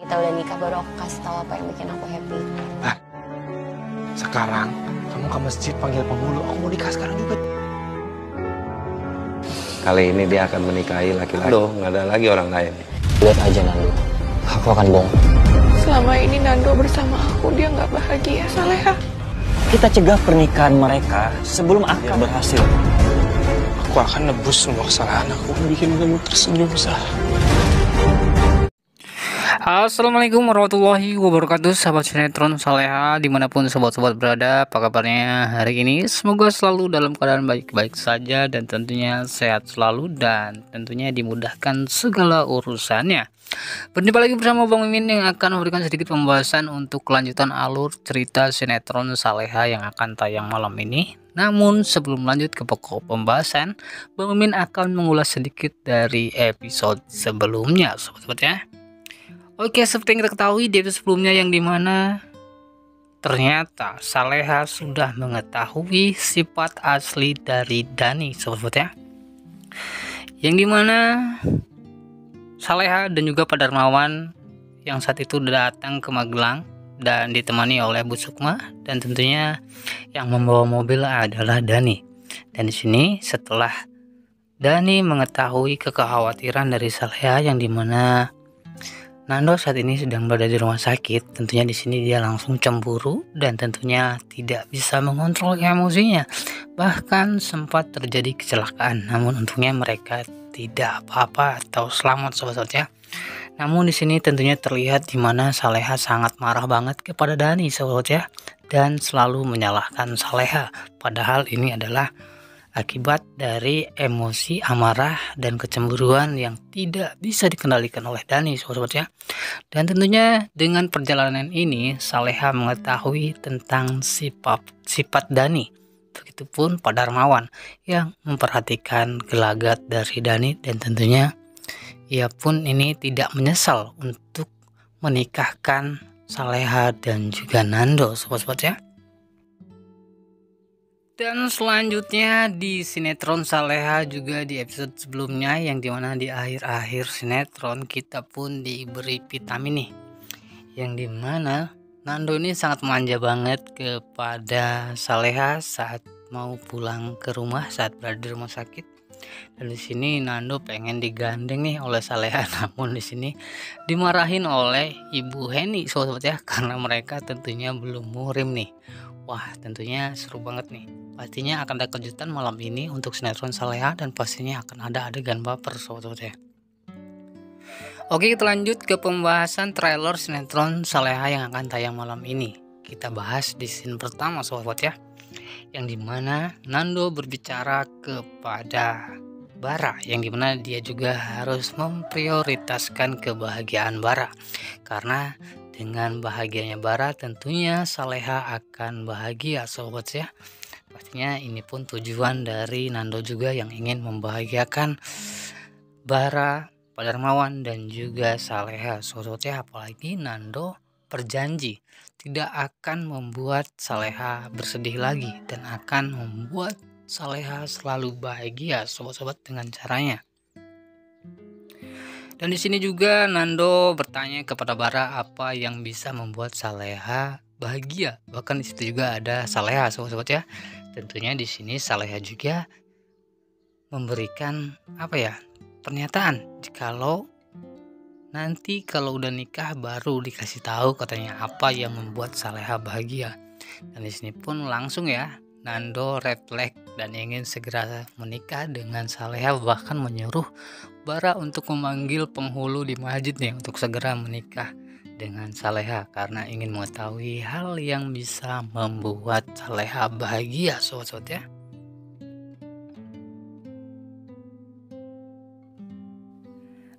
Kita udah nikah baru aku kasih tahu apa yang bikin aku happy. Nah, sekarang kamu ke masjid panggil penghulu. Aku mau nikah sekarang juga. Kali ini dia akan menikahi laki-laki. Loh, nggak ada lagi orang lain. Lihat aja Nando, aku akan bohong. Selama ini Nando bersama aku, dia nggak bahagia, Saleha. Kita cegah pernikahan mereka sebelum akad berhasil. Aku akan nebus semua kesalahan aku. Bikin kamu tersenyum, Sah. Assalamualaikum warahmatullahi wabarakatuh, sahabat sinetron Saleha dimanapun sobat-sobat berada. Apa kabarnya hari ini? Semoga selalu dalam keadaan baik-baik saja dan tentunya sehat selalu dan tentunya dimudahkan segala urusannya. Berjumpa lagi bersama Bang Mimin yang akan memberikan sedikit pembahasan untuk kelanjutan alur cerita sinetron Saleha yang akan tayang malam ini. Namun sebelum lanjut ke pokok pembahasan, Bang Mimin akan mengulas sedikit dari episode sebelumnya, sobat-sobat ya. Oke, seperti yang kita ketahui di episode sebelumnya yang dimana ternyata Saleha sudah mengetahui sifat asli dari Dani, sobat ya. Yang dimana Saleha dan juga Pak Darmawan yang saat itu datang ke Magelang dan ditemani oleh Bu Sukma, dan tentunya yang membawa mobil adalah Dani. Dan di sini setelah Dani mengetahui kekhawatiran dari Saleha yang dimana Nando saat ini sedang berada di rumah sakit, tentunya di sini dia langsung cemburu dan tentunya tidak bisa mengontrol emosinya. Bahkan sempat terjadi kecelakaan, namun untungnya mereka tidak apa-apa atau selamat, sobat-sobat ya. Namun di sini tentunya terlihat di mana Saleha sangat marah banget kepada Dani, sobat ya, dan selalu menyalahkan Saleha. Padahal ini adalah akibat dari emosi amarah dan kecemburuan yang tidak bisa dikendalikan oleh Dani, sobat ya. Dan tentunya dengan perjalanan ini Saleha mengetahui tentang sifat Dani. Begitupun Pak Darmawan yang memperhatikan gelagat dari Dani, dan tentunya ia pun ini tidak menyesal untuk menikahkan Saleha dan juga Nando, sobat ya. Dan selanjutnya di sinetron Saleha juga di episode sebelumnya yang dimana di akhir-akhir sinetron kita pun diberi vitamin nih, yang dimana Nando ini sangat manja banget kepada Saleha saat mau pulang ke rumah saat berada di rumah sakit. Dan di sini Nando pengen digandeng nih oleh Saleha, namun di sini dimarahin oleh Ibu Heni, sobat ya, karena mereka tentunya belum muhrim nih. Wah, tentunya seru banget nih. Pastinya akan ada kejutan malam ini untuk sinetron Saleha dan pastinya akan ada adegan baper, sobat ya. Oke, kita lanjut ke pembahasan trailer sinetron Saleha yang akan tayang malam ini. Kita bahas di scene pertama, sobat ya, yang dimana Nando berbicara kepada Bara, yang dimana dia juga harus memprioritaskan kebahagiaan Bara, karena dengan bahagianya Bara tentunya Saleha akan bahagia, sobat ya. Pastinya ini pun tujuan dari Nando juga yang ingin membahagiakan Bara, Pak Darmawan dan juga Saleha, sobat ya. Apalagi Nando berjanji tidak akan membuat Saleha bersedih lagi dan akan membuat Saleha selalu bahagia, sobat-sobat, dengan caranya. Dan di sini juga Nando bertanya kepada Bara apa yang bisa membuat Saleha bahagia. Bahkan di situ juga ada Saleha, sobat-sobat ya. Tentunya di sini Saleha juga memberikan pernyataan jikalau nanti kalau udah nikah baru dikasih tahu katanya apa yang membuat Saleha bahagia. Dan di sini pun langsung ya Nando refleks dan ingin segera menikah dengan Saleha, bahkan menyuruh Bara untuk memanggil penghulu di masjid nih untuk segera menikah dengan Saleha karena ingin mengetahui hal yang bisa membuat Saleha bahagia, sobat-sobat ya.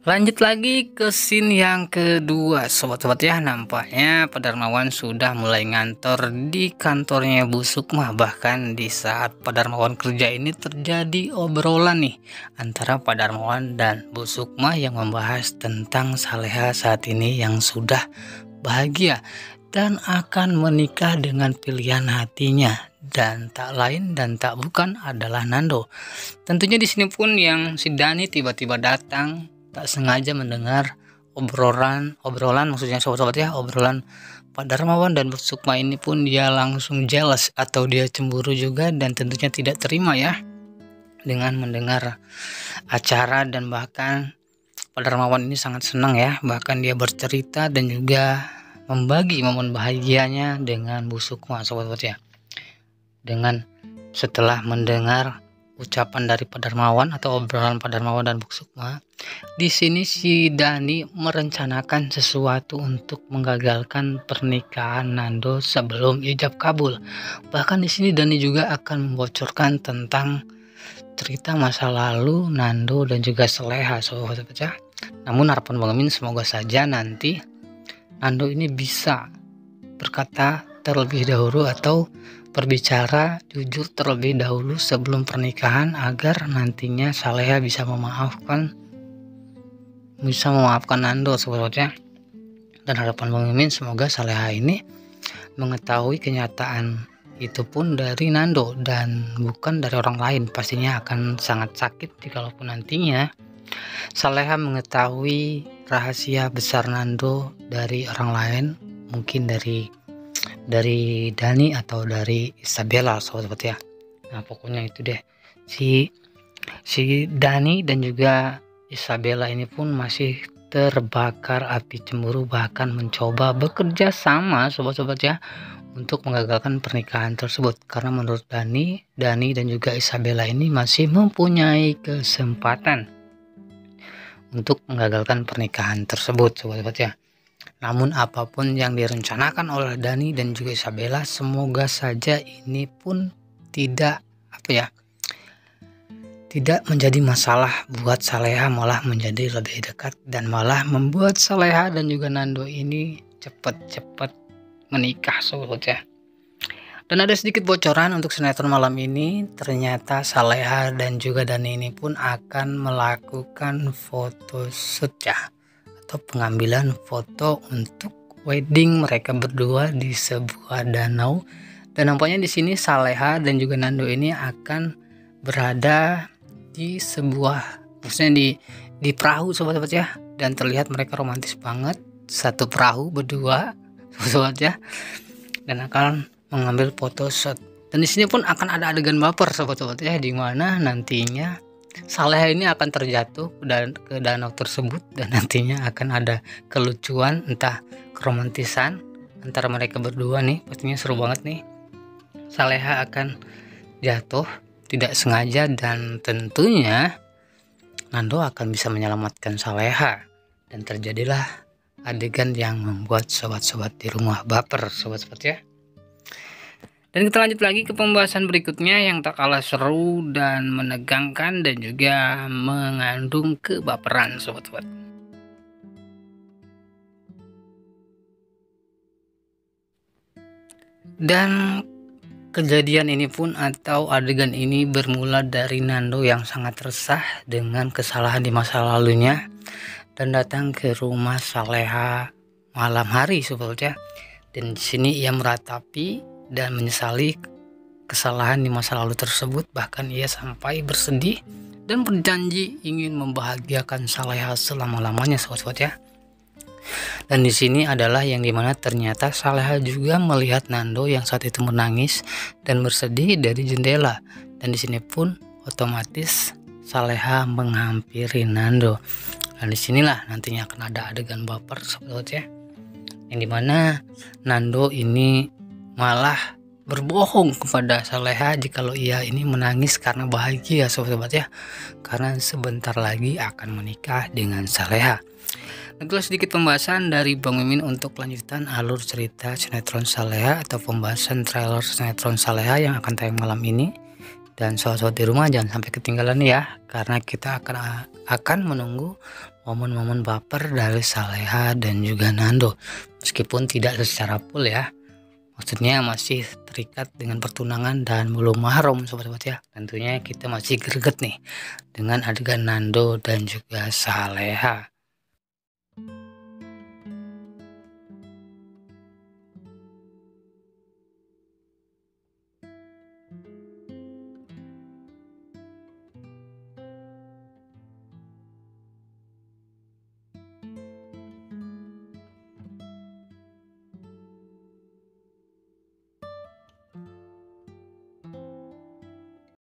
Lanjut lagi ke scene yang kedua, sobat-sobat ya. Nampaknya Pak Darmawan sudah mulai ngantor di kantornya Bu Sukma. Bahkan di saat Pak Darmawan kerja ini terjadi obrolan nih antara Pak Darmawan dan Bu Sukma yang membahas tentang Saleha saat ini yang sudah bahagia dan akan menikah dengan pilihan hatinya, dan tak lain dan tak bukan adalah Nando. Tentunya di sini pun yang si Dani tiba-tiba datang tak sengaja mendengar obrolan maksudnya sobat-sobat ya, obrolan Pak Darmawan dan Bu Sukma ini pun dia langsung jealous atau dia cemburu juga, dan tentunya tidak terima ya dengan mendengar acara. Dan bahkan Pak Darmawan ini sangat senang ya, bahkan dia bercerita dan juga membagi momen bahagianya dengan Bu Sukma sobat-sobat ya. Dengan setelah mendengar ucapan dari Pak Darmawan atau obrolan Pak Darmawan dan Bu Sukma, di sini si Dani merencanakan sesuatu untuk menggagalkan pernikahan Nando sebelum ijab kabul. Bahkan di sini Dani juga akan membocorkan tentang cerita masa lalu Nando dan juga Saleha sobat-sobat ya. Namun harapan Bang Mimin semoga saja nanti Nando ini bisa berkata terlebih dahulu atau berbicara jujur terlebih dahulu sebelum pernikahan, agar nantinya Saleha bisa memaafkan Nando sebetulnya. Dan harapan Bang Mimin semoga Saleha ini mengetahui kenyataan itu pun dari Nando dan bukan dari orang lain. Pastinya akan sangat sakit jikalau nantinya Saleha mengetahui rahasia besar Nando dari orang lain, mungkin dari Dani atau dari Isabella sobat ya. Nah pokoknya itu deh, si Dani dan juga Isabella ini pun masih terbakar api cemburu, bahkan mencoba bekerja sama sobat-sobat ya untuk menggagalkan pernikahan tersebut. Karena menurut Dani dan juga Isabella ini masih mempunyai kesempatan untuk menggagalkan pernikahan tersebut sobat-sobat ya. Namun apapun yang direncanakan oleh Dani dan juga Isabella, semoga saja ini pun tidak menjadi masalah buat Saleha, malah menjadi lebih dekat dan malah membuat Saleha dan juga Nando ini cepat-cepat menikah sobat ya. Dan ada sedikit bocoran untuk sinetron malam ini, ternyata Saleha dan juga Dani ini pun akan melakukan photoshoot ya, atau pengambilan foto untuk wedding mereka berdua di sebuah danau. Dan nampaknya di sini Saleha dan juga Nando ini akan berada di sebuah, maksudnya di perahu sobat-sobat ya, dan terlihat mereka romantis banget, satu perahu berdua sobat ya, dan akan mengambil photoshoot. Dan di sini pun akan ada adegan baper sobat-sobat ya, di mana nantinya Saleha ini akan terjatuh ke danau tersebut, dan nantinya akan ada kelucuan, entah keromantisan antara mereka berdua nih. Pastinya seru banget nih. Saleha akan jatuh tidak sengaja, dan tentunya Nando akan bisa menyelamatkan Saleha, dan terjadilah adegan yang membuat sobat-sobat di rumah baper sobat-sobat ya. Dan kita lanjut lagi ke pembahasan berikutnya yang tak kalah seru dan menegangkan dan juga mengandung kebaperan sobat-sobat. Dan kejadian ini pun atau adegan ini bermula dari Nando yang sangat resah dengan kesalahan di masa lalunya dan datang ke rumah Saleha malam hari sobat ya. Dan di sini ia meratapi dan menyesali kesalahan di masa lalu tersebut. Bahkan ia sampai bersedih dan berjanji ingin membahagiakan Saleha selama-lamanya sobat-sobat ya. Dan di sini adalah yang dimana ternyata Saleha juga melihat Nando yang saat itu menangis dan bersedih dari jendela. Dan di sini pun otomatis Saleha menghampiri Nando. Dan disinilah nantinya akan ada adegan baper sobat ya, yang dimana Nando ini malah berbohong kepada Saleha jikalau ia ini menangis karena bahagia sobat-sobat ya, karena sebentar lagi akan menikah dengan Saleha. Itulah sedikit pembahasan dari Bang Mimin untuk lanjutan alur cerita sinetron Saleha atau pembahasan trailer sinetron Saleha yang akan tayang malam ini. Dan sobat-sobat di rumah jangan sampai ketinggalan ya, karena kita akan menunggu momen-momen baper dari Saleha dan juga Nando, meskipun tidak secara full ya. Maksudnya masih terikat dengan pertunangan dan belum mahram sobat-sobat ya. Tentunya kita masih greget nih dengan adegan Nando dan juga Saleha.